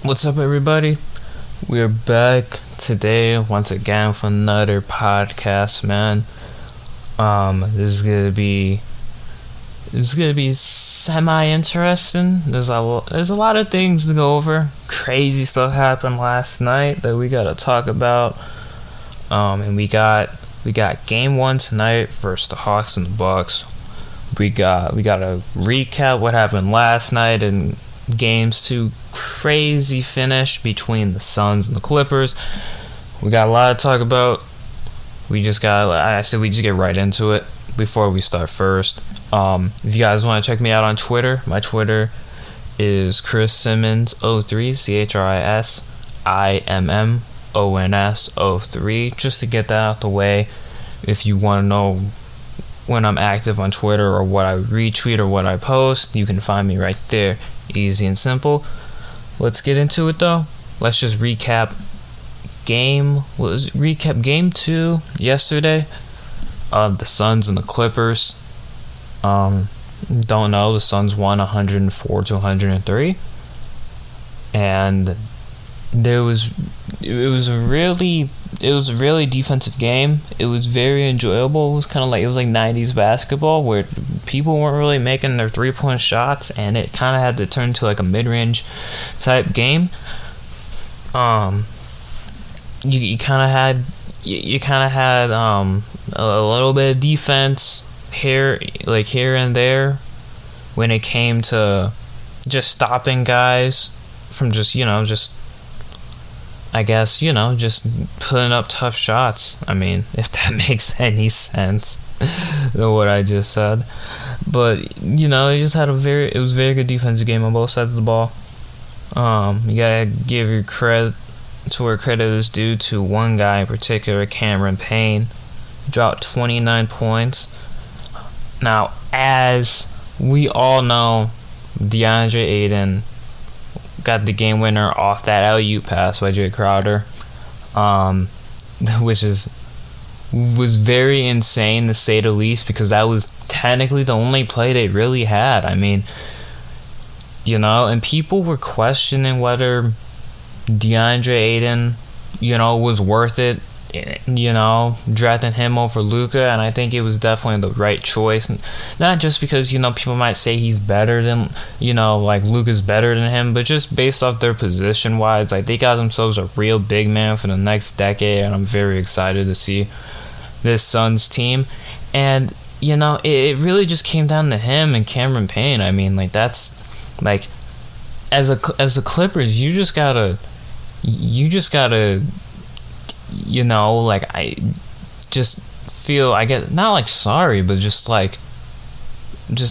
What's up, everybody? We're back today once again for another podcast, man. This is gonna be semi-interesting. There's a lot of things to go over. Crazy stuff happened last night that we gotta talk about. And we got game one tonight versus the Hawks and the Bucks. We gotta recap what happened last night and games two. Crazy finish between the Suns and the Clippers. We got a lot to talk about. We just get right into it before we start first. If you guys want to check me out on Twitter, my Twitter is Chris Simmons 03, ChrisSimmons 03, just to get that out the way. If you want to know when I'm active on Twitter or what I retweet or what I post, you can find me right there. Easy and simple. Let's get into it though. Let's just recap game two yesterday of the Suns and the Clippers. Don't know, the Suns won 104-103, and it was a really defensive game. It was very enjoyable. It was like 90s basketball where people weren't really making their 3-point shots, and it kind of had to turn to like a mid-range type game. You kind of had a little bit of defense here and there when it came to just stopping guys from just putting up tough shots. I mean, if that makes any sense, what I just said. But it was a very good defensive game on both sides of the ball. You gotta give your credit to where credit is due to one guy in particular, Cameron Payne, dropped 29 points. Now, as we all know, DeAndre Ayton got the game winner off that alley-oop pass by Jay Crowder, which was very insane to say the least, because that was technically the only play they really had. I mean, and people were questioning whether DeAndre Ayton, was worth it, drafting him over Luka, and I think it was definitely the right choice. Not just because, people might say he's better than, like Luka's better than him, but just based off their position-wise, like they got themselves a real big man for the next decade, and I'm very excited to see this Suns team. And, it really just came down to him and Cameron Payne. I mean, like, that's, like, as a Clippers, you just gotta I just feel, I get, not like sorry, but just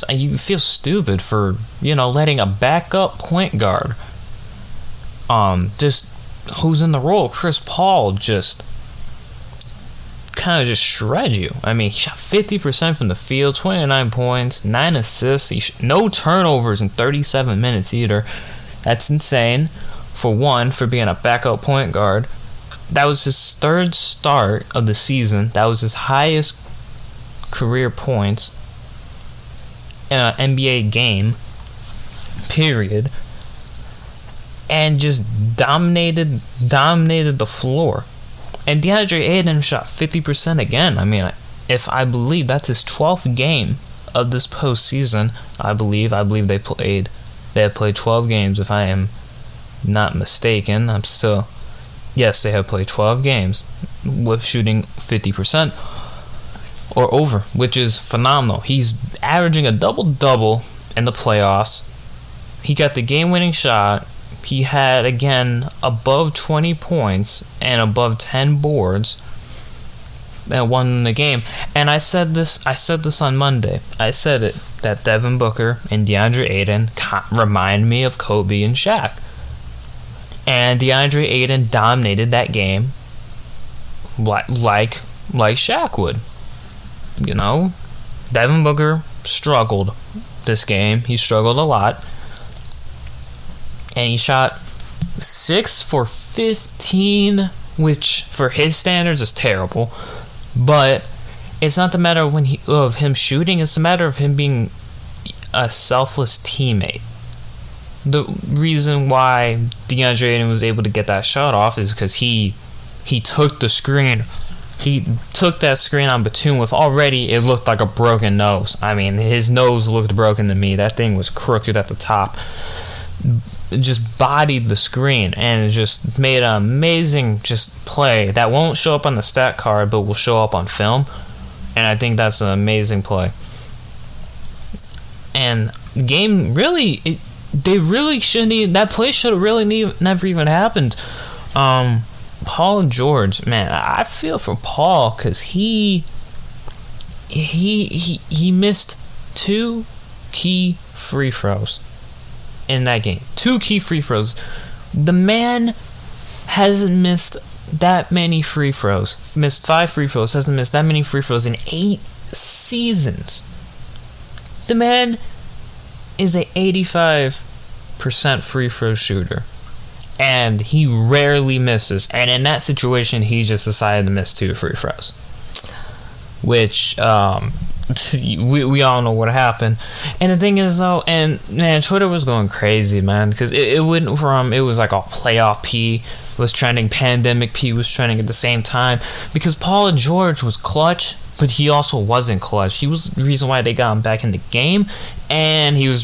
you feel stupid for, letting a backup point guard, just who's in the role, Chris Paul, just kind of just shred you. I mean, he shot 50% from the field, 29 points, 9 assists, no turnovers in 37 minutes either. That's insane. For being a backup point guard. That was his third start of the season. That was his highest career points in an NBA game, period. And just dominated the floor. And DeAndre Ayton shot 50% again. I mean, if I believe that's his 12th game of this postseason, I believe they have played 12 games, if I am not mistaken. Yes, they have played 12 games with shooting 50% or over, which is phenomenal. He's averaging a double-double in the playoffs. He got the game-winning shot. He had, again, above 20 points and above 10 boards and won the game. And I said this on Monday. I said it, that Devin Booker and DeAndre Ayton remind me of Kobe and Shaq. And DeAndre Ayton dominated that game like Shaq would. Devin Booker struggled this game. He struggled a lot. And he shot 6 for 15, which for his standards is terrible. But it's not the matter of him shooting. It's a matter of him being a selfless teammate. the reason why DeAndre Ayton was able to get that shot off is because he took the screen. He took that screen on Batum with already it looked like a broken nose. I mean, his nose looked broken to me. That thing was crooked at the top. It just bodied the screen and it just made an amazing just play that won't show up on the stat card but will show up on film. And I think that's an amazing play. And game really, they really shouldn't even, that play should have really never even happened. Paul George, man, I feel for Paul because he missed 2 key free throws in that game. 2 key free throws. The man hasn't missed that many free throws. Missed 5 free throws. Hasn't missed that many free throws in 8 seasons. The man is a 85% free throw shooter. And he rarely misses. And in that situation, he just decided to miss 2 free throws. Which, we all know what happened. And the thing is, though, and man, Twitter was going crazy, man. Because it went from, it was like a playoff P was trending, pandemic P was trending at the same time. Because Paul George was clutch, but he also wasn't clutch. He was the reason why they got him back in the game. And he was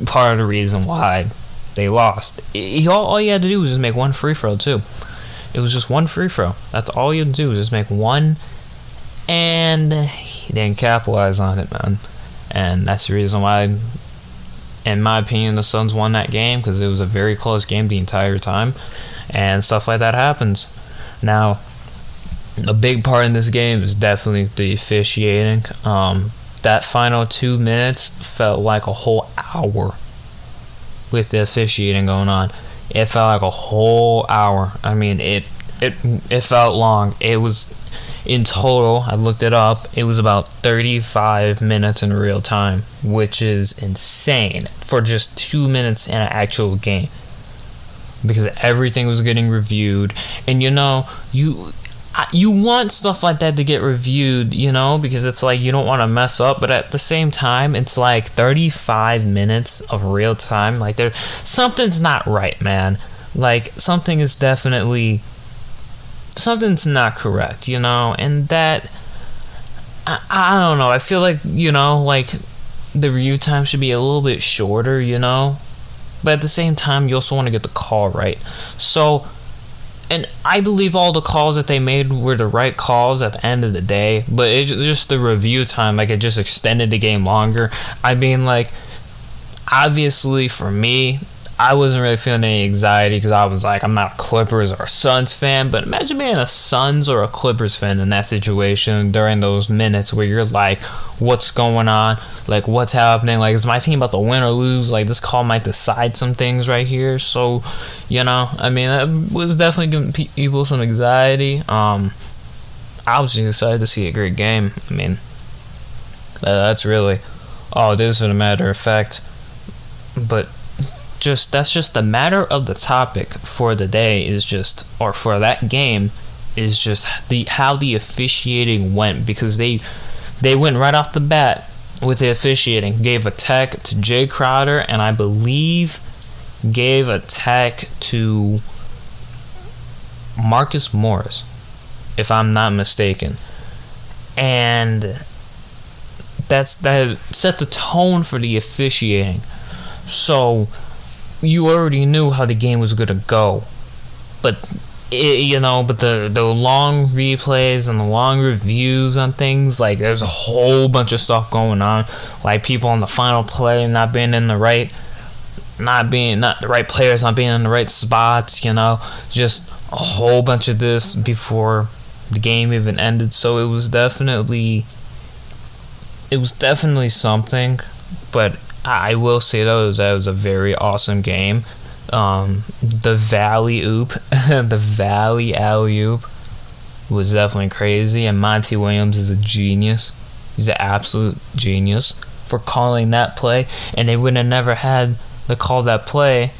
part of the reason why they lost. All he had to do was just make 1 free throw too. It was just 1 free throw. That's all you had to do was just make 1, and he didn't capitalize on it, man. And that's the reason why, in my opinion, the Suns won that game, because it was a very close game the entire time, and stuff like that happens. Now, a big part in this game is definitely the officiating. That final 2 minutes felt like a whole hour. With the officiating going on, it felt like a whole hour. I mean, it felt long. It was, in total, I looked it up, it was about 35 minutes in real time, which is insane for just 2 minutes in an actual game, because everything was getting reviewed. And you want stuff like that to get reviewed, because it's like you don't want to mess up, but at the same time, it's like 35 minutes of real time. Like, something's not right, man. Like, something's not correct, and that, I don't know. I feel like, like the review time should be a little bit shorter, but at the same time, you also want to get the call right. So, and I believe all the calls that they made were the right calls at the end of the day, but it's just the review time, like, it just extended the game longer. I mean, like, obviously for me, I wasn't really feeling any anxiety because I was like, I'm not a Clippers or a Suns fan, but imagine being a Suns or a Clippers fan in that situation during those minutes where you're like, what's going on? Like, what's happening? Like, is my team about to win or lose? Like, this call might decide some things right here. So, I mean, that was definitely giving people some anxiety. I was just excited to see a great game. I mean, that's really all it is, for the matter of fact. But that's just the matter of the topic for the day or for that game is just how the officiating went, because they went right off the bat with the officiating. Gave a tech to Jay Crowder, and I believe gave a tech to Marcus Morris, if I'm not mistaken. And that set the tone for the officiating. So you already knew how the game was gonna go, but the long replays and the long reviews on things, like, there's a whole bunch of stuff going on, like people on the final play not the right players not being in the right spots, just a whole bunch of this before the game even ended. So it was definitely something, but I will say, though, that it was a very awesome game. The Valley alley-oop was definitely crazy, and Monty Williams is a genius. He's an absolute genius for calling that play, and they would have never had to call that play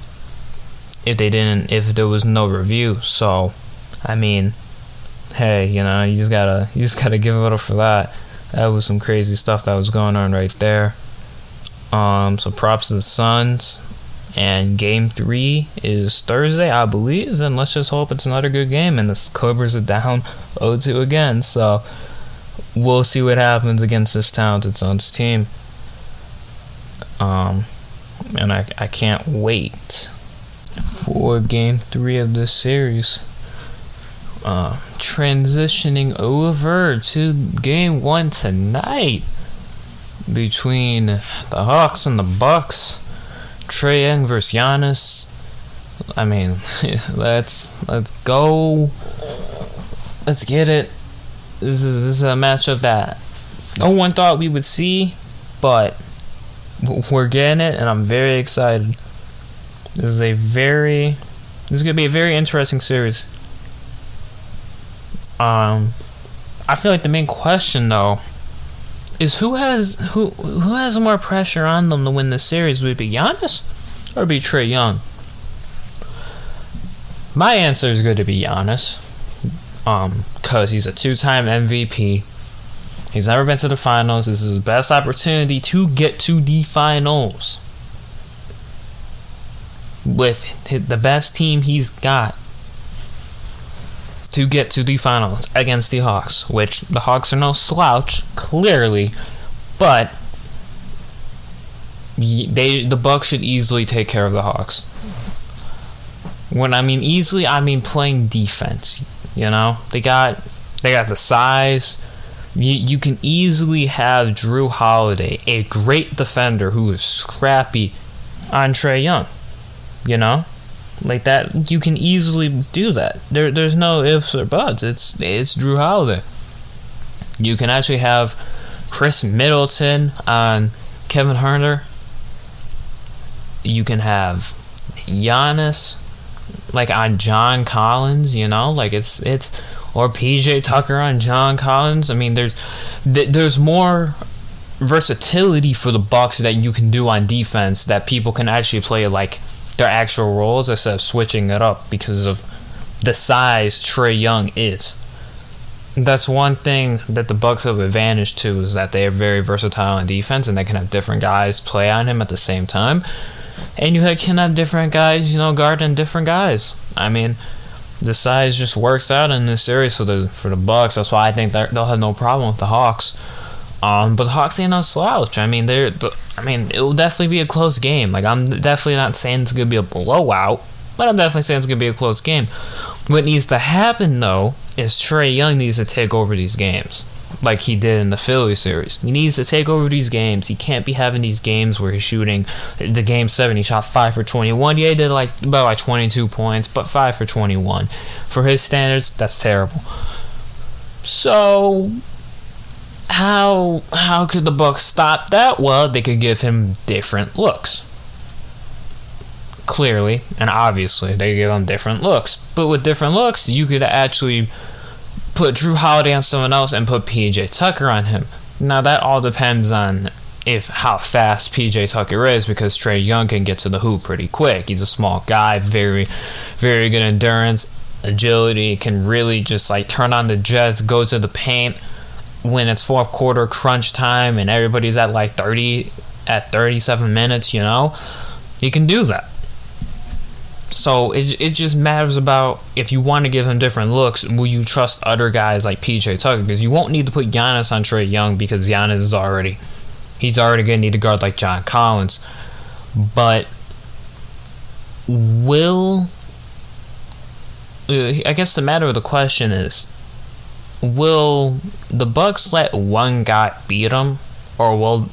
if there was no review. So, I mean, hey, you just gotta give it up for that. That was some crazy stuff that was going on right there. So props to the Suns. And game 3 is Thursday, I believe, and let's just hope it's another good game. And the Clippers are down 0-2 again, so we'll see what happens against this talented Suns team. And I can't wait for game 3 of this series. Transitioning over to game 1 tonight between the Hawks and the Bucks. Trae Young versus Giannis. I mean, let's go. Let's get it. This is a matchup that no one thought we would see, but we're getting it, and I'm very excited. This is gonna be a very interesting series. I feel like the main question though is who has more pressure on them to win this series? Would it be Giannis or be Trae Young? My answer is going to be Giannis, because he's a 2-time MVP. He's never been to the finals. This is his best opportunity to get to the finals with the best team he's got to get to the finals against the Hawks, which the Hawks are no slouch, clearly, but the Bucks should easily take care of the Hawks. When I mean easily, I mean playing defense. You know, they got the size. You can easily have Jrue Holiday, a great defender who is scrappy, on Trae Young. You know, like that. You can easily do that. There's no ifs or buts. It's Jrue Holiday. You can actually have Chris Middleton on Kevin Huerter. You can have Giannis like on John Collins. You know, like it's or PJ Tucker on John Collins. I mean, there's more versatility for the Bucks that you can do on defense, that people can actually play like their actual roles instead of switching it up because of the size Trae Young is. That's one thing that the Bucks have advantage to, is that they are very versatile on defense and they can have different guys play on him at the same time. And you can have different guys, guarding different guys. I mean, the size just works out in this series for the Bucks. That's why I think they'll have no problem with the Hawks. But the Hawks ain't no slouch. I mean, it will definitely be a close game. Like, I'm definitely not saying it's gonna be a blowout, but I'm definitely saying it's gonna be a close game. What needs to happen though is Trae Young needs to take over these games, like he did in the Philly series. He needs to take over these games. He can't be having these games where he's shooting. The game 7, he shot 5 for 21. Yeah, he did about 22 points, but 5 for 21. For his standards, that's terrible. So how could the Bucks stop that? Well, they could give him different looks. Clearly and obviously, they give him different looks. But with different looks, you could actually put Jrue Holiday on someone else and put PJ Tucker on him. Now that all depends on how fast PJ Tucker is, because Trae Young can get to the hoop pretty quick. He's a small guy, very, very good endurance, agility, can really just turn on the jets, go to the paint when it's fourth quarter crunch time and everybody's at 37 minutes. He can do that. So it just matters about, if you want to give him different looks, will you trust other guys like PJ Tucker? Because you won't need to put Giannis on Trae Young, because Giannis is already going to need to guard like John Collins. But I guess the matter of the question is, will the Bucks let one guy beat them, or will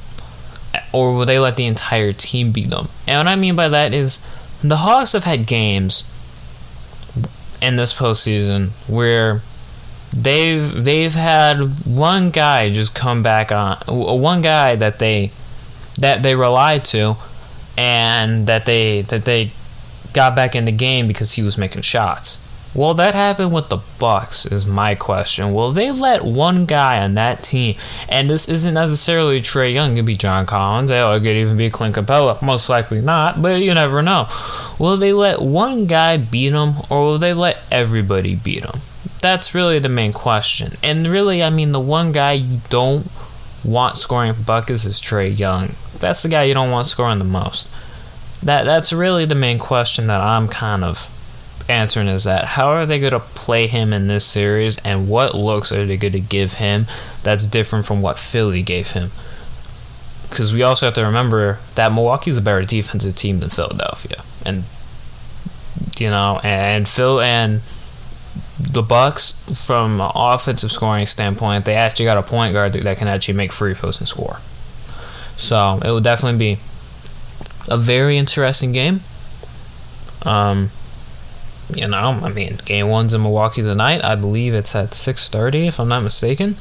they let the entire team beat them? And what I mean by that is, the Hawks have had games in this postseason where they've had one guy just come back on, one guy that they relied to, and that they got back in the game because he was making shots. Will that happen with the Bucks is my question. Will they let one guy on that team, and this isn't necessarily Trae Young, it could be John Collins, it could even be Clint Capella, most likely not, but you never know. Will they let one guy beat him, or will they let everybody beat him? That's really the main question. And really, I mean, the one guy you don't want scoring buckets is Trae Young. That's the guy you don't want scoring the most. that's really the main question that I'm kind of answering, is that how are they going to play him in this series, and what looks are they going to give him that's different from what Philly gave him? Because we also have to remember that Milwaukee's a better defensive team than Philadelphia, and Phil and the Bucks, from an offensive scoring standpoint, they actually got a point guard that can actually make free throws and score. So it will definitely be a very interesting game. Game one's in Milwaukee tonight. I believe it's at 6:30, if I'm not mistaken.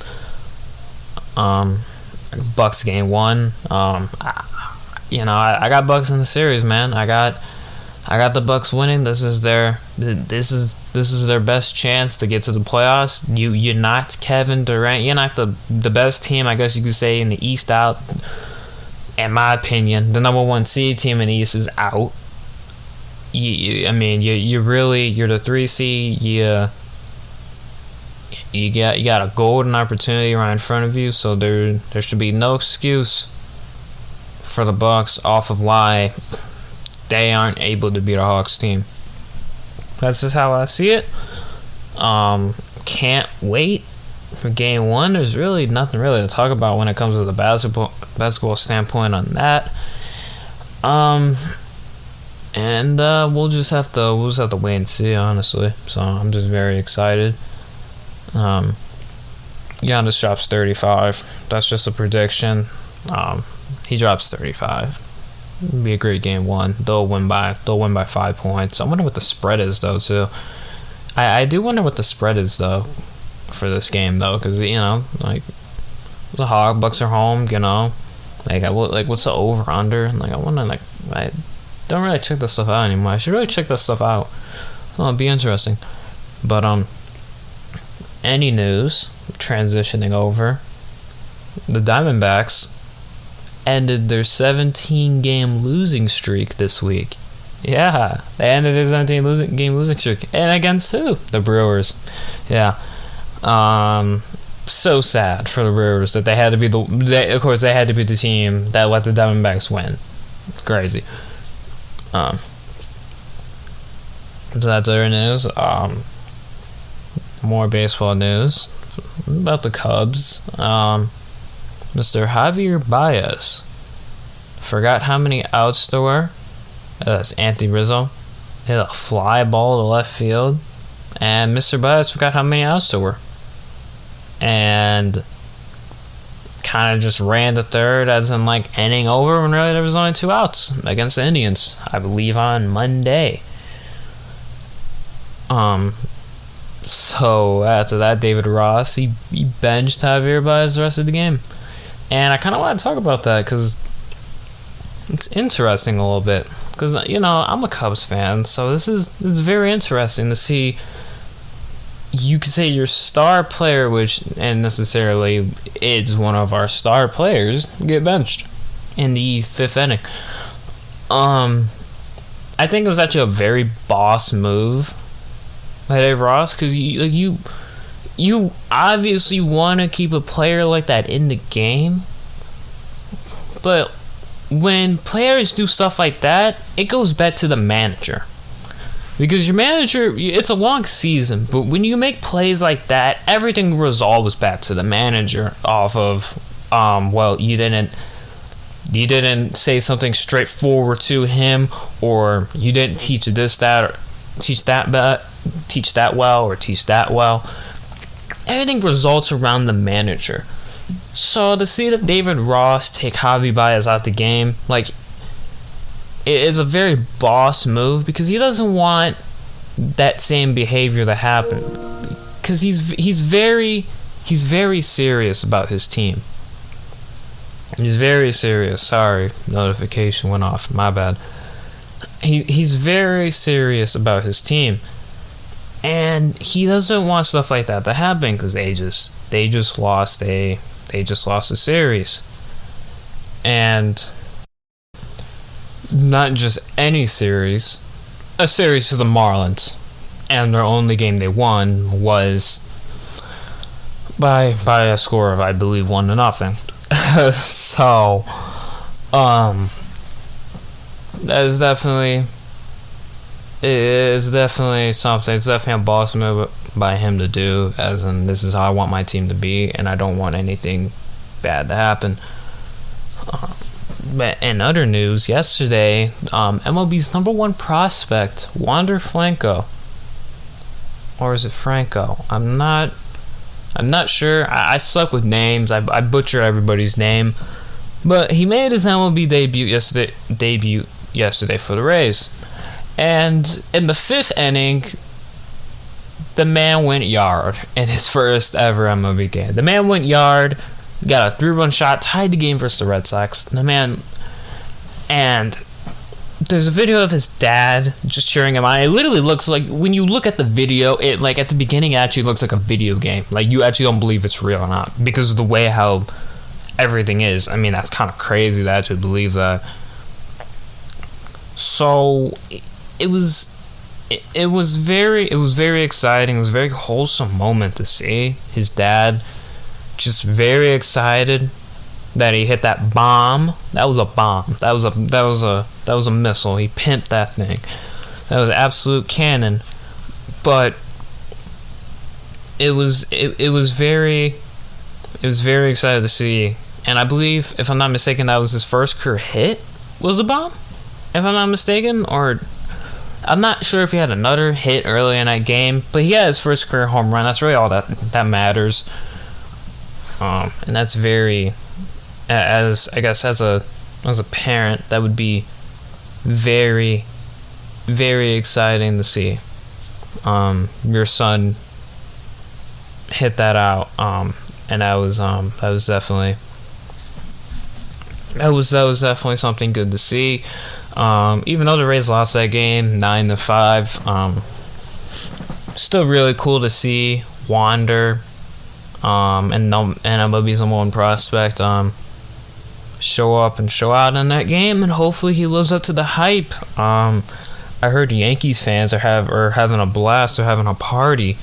Bucks game one. I got Bucks in the series, man. I got the Bucks winning. This is their best chance to get to the playoffs. You're not Kevin Durant. You're not the best team, I guess you could say, in the East out. In my opinion, the number one seed team in the East is out. You're the 3 seed. You got a golden opportunity right in front of you. So there should be no excuse for the Bucks off of why they aren't able to beat a Hawks team. That's just how I see it. Can't wait for game one. There's really nothing to talk about when it comes to the basketball standpoint on that. We'll just have to wait and see, honestly. So I'm just very excited. Giannis drops 35. That's just a prediction. He drops 35. It'll be a great game one. They'll win by 5 points. I wonder what the spread is though too. I do wonder what the spread is though for this game though, because the Bucks are home. What's the over under? I wonder. I don't really check this stuff out anymore. I should really check this stuff out. It'd be interesting. But any news transitioning over? The Diamondbacks ended their 17-game losing streak this week. Yeah, they ended their 17-game losing streak, and against who? The Brewers. Yeah. So sad for the Brewers that they had to be the team that let the Diamondbacks win. Crazy. So that's our news. More baseball news about the Cubs. Mr. Javier Baez forgot how many outs there were. That's Anthony Rizzo. Hit a fly ball to left field, and Mr. Baez forgot how many outs there were, and kind of just ran to third, as in inning over, when really there was only 2 outs against the Indians, I believe on Monday. So after that, David Ross he benched Javier Baez the rest of the game, and I kind of want to talk about that because it's interesting a little bit. Because I'm a Cubs fan, so it's very interesting to see. You could say your star player, and necessarily is one of our star players, get benched in the 5th inning. I think it was actually a very boss move by Dave Ross, because you obviously want to keep a player like that in the game, but when players do stuff like that, it goes back to the manager. Because your manager, it's a long season, but when you make plays like that, everything resolves back to the manager off of, you didn't say something straightforward to him, or you didn't teach this, that, or teach that well, or teach that well. Everything results around the manager. So to see that David Ross take Javi Baez out the game, it is a very boss move, because he doesn't want that same behavior to happen. Because he's very serious about his team. He's very serious. Sorry, notification went off. My bad. He's very serious about his team, and he doesn't want stuff like that to happen, because they just lost a series, and not just any series, a series to the Marlins, and their only game they won was by a score of, I believe, 1-0. So, that is definitely it is definitely something. It's definitely a boss move by him to do, as in this is how I want my team to be, and I don't want anything bad to happen. But in other news, yesterday, MLB's number one prospect, Wander Franco, or is it Franco? I'm not sure. I suck with names. I butcher everybody's name, but he made his MLB debut yesterday for the Rays. And in the fifth inning, the man went yard in his first ever MLB game. The man went yard, got a 3-run shot, tied the game versus the Red Sox. And there's a video of his dad just cheering him on. It literally looks like, when you look at the video, it like at the beginning it actually looks like a video game. Like you actually don't believe it's real or not because of the way how everything is. I mean, that's kind of crazy to actually believe that. So it was very exciting. It was a very wholesome moment to see his dad just very excited that he hit that bomb. That was a bomb. That was a missile. He pimped that thing. That was an absolute cannon. But it was very excited to see. And I believe, if I'm not mistaken, that was his first career hit was the bomb, if I'm not mistaken. Or I'm not sure if he had another hit early in that game, but he had his first career home run. That's really all that matters. And that's very, as a parent, that would be very, very exciting to see your son hit that out. And that was definitely something good to see. Even though the Rays lost that game 9-5, still really cool to see Wander and MLB's number one prospect show up and show out in that game, and hopefully he lives up to the hype. I heard Yankees fans are having a blast. They're having a party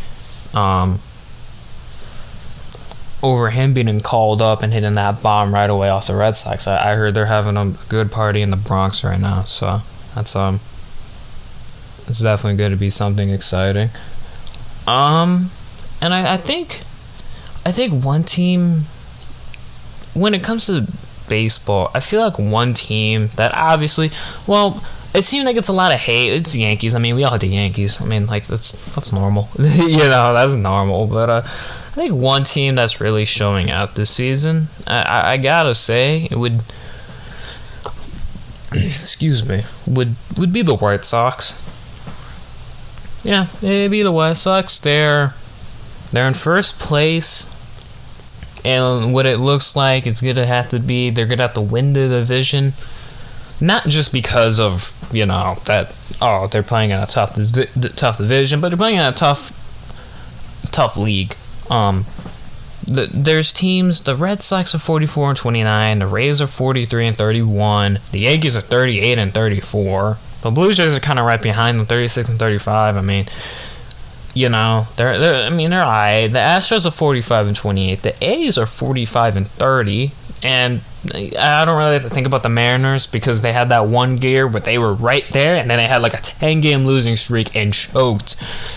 over him being called up and hitting that bomb right away off the Red Sox. I heard they're having a good party in the Bronx right now, so that's it's definitely going to be something exciting. And I think one team, when it comes to baseball, I feel like one team that obviously, well, a team that gets a lot of hate, it's the Yankees. I mean, we all hate the Yankees. I mean, like, that's normal. That's normal. But I think one team that's really showing out this season, I gotta say, it would, would be the White Sox. Yeah, it'd be the White Sox. They're in first place, and what it looks like, they're gonna have to win the division. Not just because of, they're playing in a tough division, but they're playing in a tough league. There's teams. The Red Sox are 44-29. The Rays are 43-31. The Yankees are 38-34. The Blue Jays are kind of right behind them, 36-35. I mean, they're alright. The Astros are 45-28. The A's are 45-30. And I don't really have to think about the Mariners because they had that one year where they were right there, and then they had like a 10-game losing streak and choked.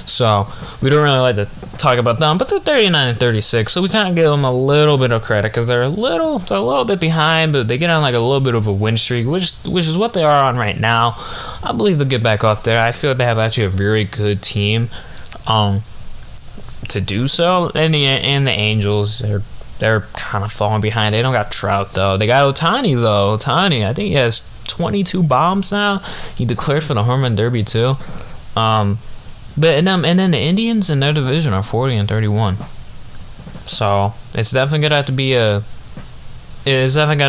So we don't really like to talk about them, but they're 39-36, so we kind of give them a little bit of credit because they're a little bit behind, but they get on like a little bit of a win streak, which is what they are on right now. I believe they'll get back up there. I feel like they have actually a very good team to do so. And the Angels, they're kind of falling behind. They don't got Trout, though. They got Ohtani, though. Ohtani, I think he has 22 bombs now. He declared for the Home Run Derby, too. And then the Indians in their division are 40-31. So it's definitely gonna have to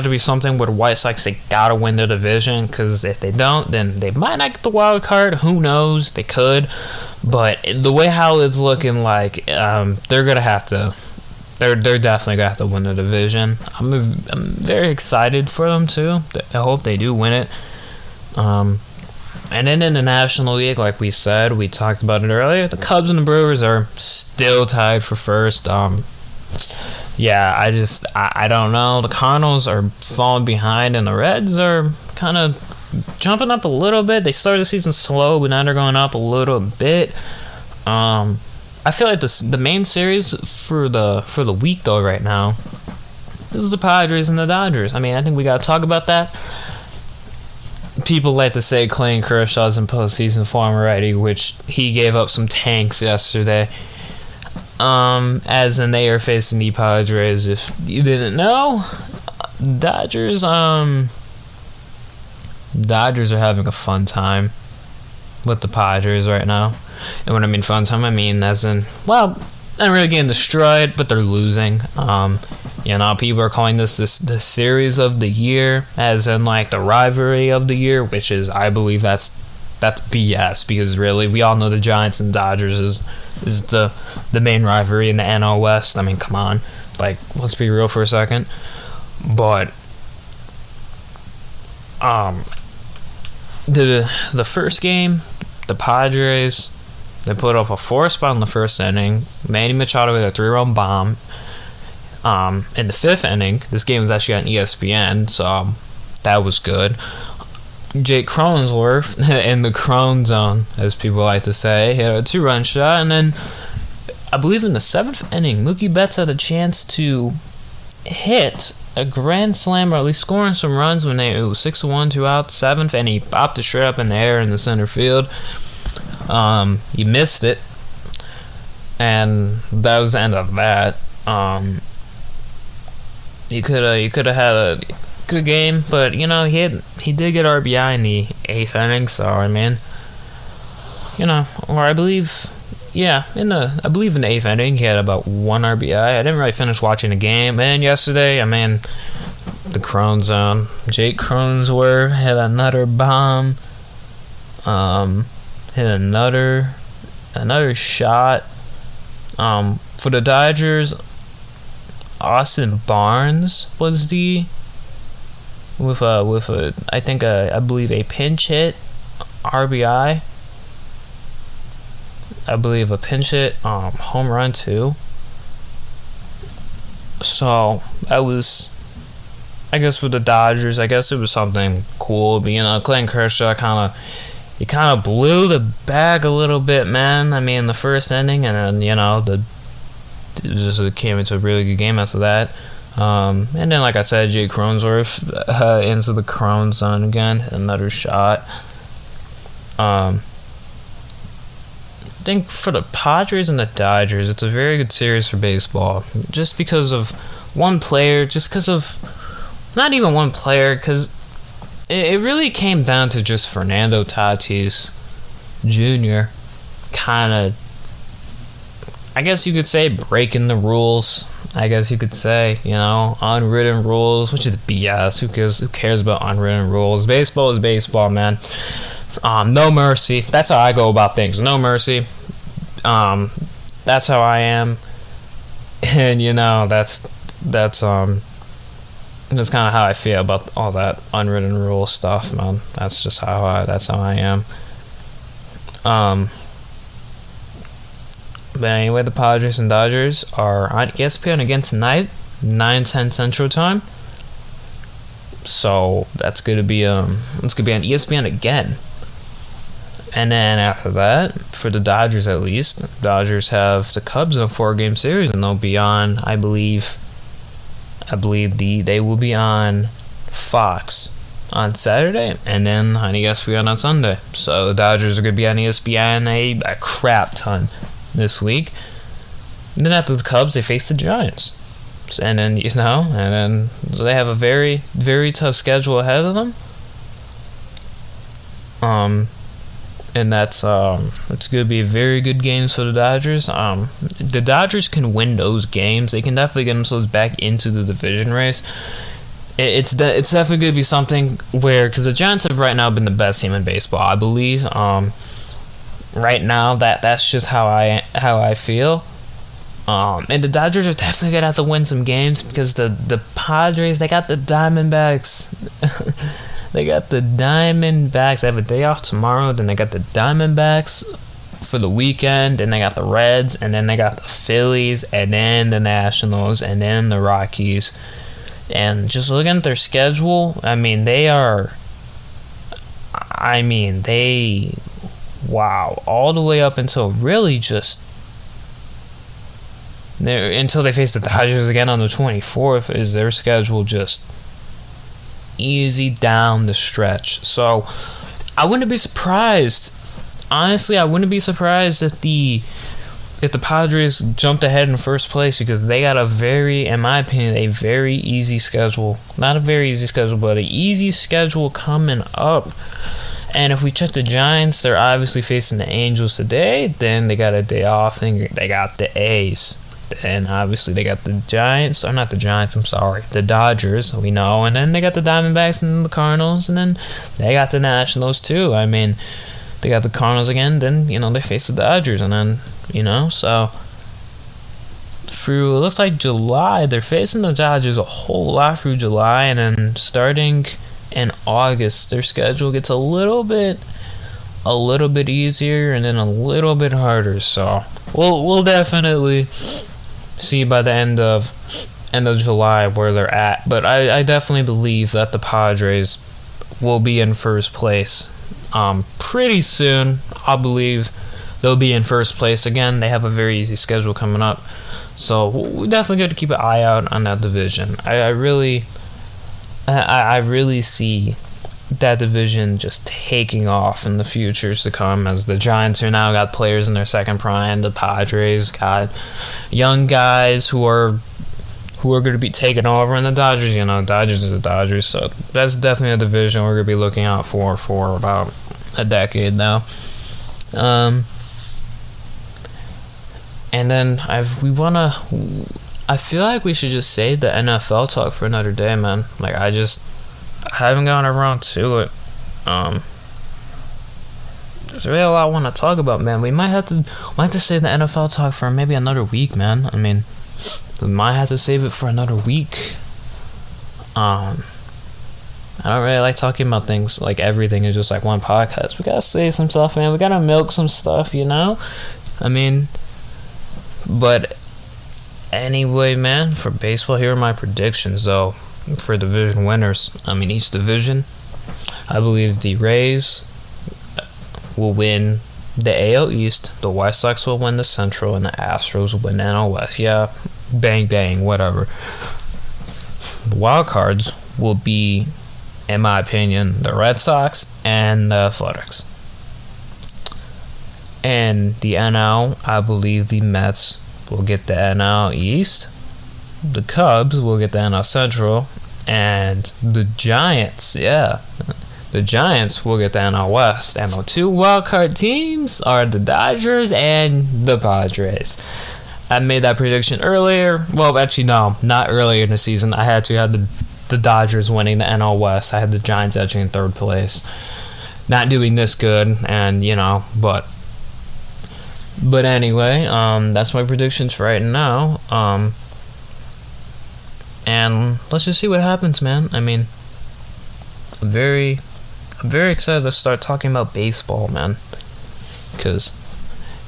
be something with the White Sox. They gotta win the division, because if they don't, then they might not get the wild card. Who knows? They could. But the way how it's looking like, they're gonna have to. They're definitely gonna have to win the division. I'm very excited for them too. I hope they do win it. And then in the National League, like we said, we talked about it earlier, the Cubs and the Brewers are still tied for first. I don't know. The Cardinals are falling behind, and the Reds are kind of jumping up a little bit. They started the season slow, but now they're going up a little bit. I feel like the main series for the week though right now, this is the Padres and the Dodgers. I mean, I think we gotta talk about that. People like to say Clayton Kershaw's in postseason form already, which he gave up some tanks yesterday. As in they are facing the Padres. If you didn't know, Dodgers are having a fun time with the Padres right now. And when I mean fun time, I mean as in, well, not really getting destroyed, but they're losing. People are calling this the series of the year, as in like the rivalry of the year, which is, I believe that's BS, because really we all know the Giants and Dodgers is the main rivalry in the NL West. I mean, come on, like, let's be real for a second. But the first game, the Padres, they put up a 4-spot in the first inning. Manny Machado with a 3-run bomb. In the 5th inning, this game was actually on ESPN, so that was good. Jake Cronenworth in the Crone Zone, as people like to say, hit a 2-run shot, and then I believe in the 7th inning, Mookie Betts had a chance to hit a grand slam, or at least scoring some runs when it was 6-1, 2 outs, 7th, and he popped it straight up in the air in the center field. He missed it, and that was the end of that. You could have had a good game, but he did get RBI in the 8th inning. So I mean, or I believe in the 8th inning he had about 1 RBI. I didn't really finish watching the game. And yesterday, I mean, the Crone Zone, Jake Cronenworth hit another bomb. Hit another shot. For the Dodgers, Austin Barnes was with a I believe a pinch hit RBI. I believe a pinch hit home run too. So that was, I guess, for the Dodgers, I guess it was something cool. But Clayton Kershaw kind of blew the bag a little bit, man. I mean, the first inning, and then it just came into a really good game after that. And then, like I said, Jake Cronenworth into the Crone Zone again, another shot. I think for the Padres and the Dodgers, it's a very good series for baseball. Just because of one player, not even one player, because it really came down to just Fernando Tatis Jr. kind of, I guess you could say, breaking the rules. I guess you could say, unwritten rules, which is BS. Who cares about unwritten rules? Baseball is baseball, man. No mercy. That's how I go about things. No mercy. That's how I am. And that's kind of how I feel about all that unwritten rule stuff, man. That's just how I am. But anyway, the Padres and Dodgers are on ESPN again tonight, 9:10 Central Time. So that's gonna be on ESPN again. And then after that, for the Dodgers at least, the Dodgers have the Cubs in a 4-game series, and they'll be on, I believe they will be on Fox on Saturday, and then on ESPN on Sunday. So the Dodgers are going to be on ESPN a crap ton this week. And then after the Cubs, they face the Giants. And then, they have a very, very tough schedule ahead of them. And that's it's going to be very good games for the Dodgers. The Dodgers can win those games. They can definitely get themselves back into the division race. It's definitely going to be something where, because the Giants have right now been the best team in baseball, I believe. Right now, that's just how I feel. And the Dodgers are definitely going to have to win some games, because the Padres, they got the Diamondbacks. They got the Diamondbacks. They have a day off tomorrow. Then they got the Diamondbacks for the weekend. Then they got the Reds. And then they got the Phillies. And then the Nationals. And then the Rockies. And just looking at their schedule, I mean, they are I mean, all the way up until really just until they face the Dodgers again on the 24th is their schedule just easy down the stretch. So I wouldn't be surprised. Honestly, I wouldn't be surprised if the Padres jumped ahead in first place, because they got in my opinion, a very easy schedule. Not a very easy schedule, but an easy schedule coming up. And if we check the Giants, they're obviously facing the Angels today. Then they got a day off, and they got the A's. And obviously they got the Giants, or not the Giants, I'm sorry, the Dodgers, we know. And then they got the Diamondbacks and the Cardinals, and then they got the Nationals too. I mean, they got the Cardinals again, then, they face the Dodgers, and then, so through, it looks like July, they're facing the Dodgers a whole lot through July, and then starting in August, their schedule gets a little bit easier, and then a little bit harder. So we'll definitely see by the end of July where they're at. But I definitely believe that the Padres will be in first place pretty soon. I believe they'll be in first place again. They have a very easy schedule coming up, so we definitely got to keep an eye out on that division. I really see that division just taking off in the futures to come, as the Giants are now got players in their second prime. The Padres got young guys who are going to be taking over, and the Dodgers, Dodgers are the Dodgers. So that's definitely a division we're going to be looking out for about a decade now. And then I feel like we should just save the NFL talk for another day, man. Like, I haven't gotten around to it. There's really a lot I want to talk about, man. We might have to save the NFL talk for maybe another week, man. I mean, we might have to save it for another week. I don't really like talking about things like everything is just like one podcast. We gotta say some stuff, man. We gotta milk some stuff, I mean, but anyway, man, for baseball, here are my predictions, though, for division winners. I mean, each division, I believe the Rays will win the AL East, the White Sox will win the Central, and the Astros will win the NL West. Yeah, bang, bang, whatever. The wild cards will be, in my opinion, the Red Sox and the Athletics. And the NL, I believe the Mets will get the NL East, the Cubs will get the NL Central, and the Giants, the Giants will get the NL West. And the two wildcard teams are the Dodgers and the Padres. I made that prediction earlier. Well, actually, no, not earlier in the season. I had the Dodgers winning the NL West. I had the Giants edging in third place. Not doing this good, and, But anyway, that's my predictions for right now. And let's just see what happens, man. I mean, I'm very excited to start talking about baseball, man, because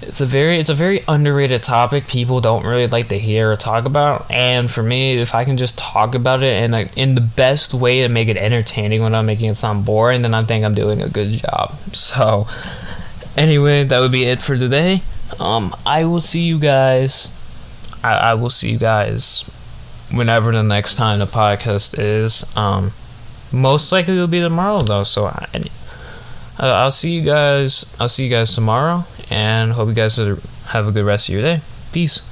it's a very underrated topic. People don't really like to hear or talk about. And for me, if I can just talk about it in the best way to make it entertaining without making it sound boring, then I think I'm doing a good job. So anyway, that would be it for today. I will see you guys. I will see you guys whenever the next time the podcast is. Most likely it'll be tomorrow, though. So I'll see you guys. I'll see you guys tomorrow, and hope you guys have a good rest of your day. Peace.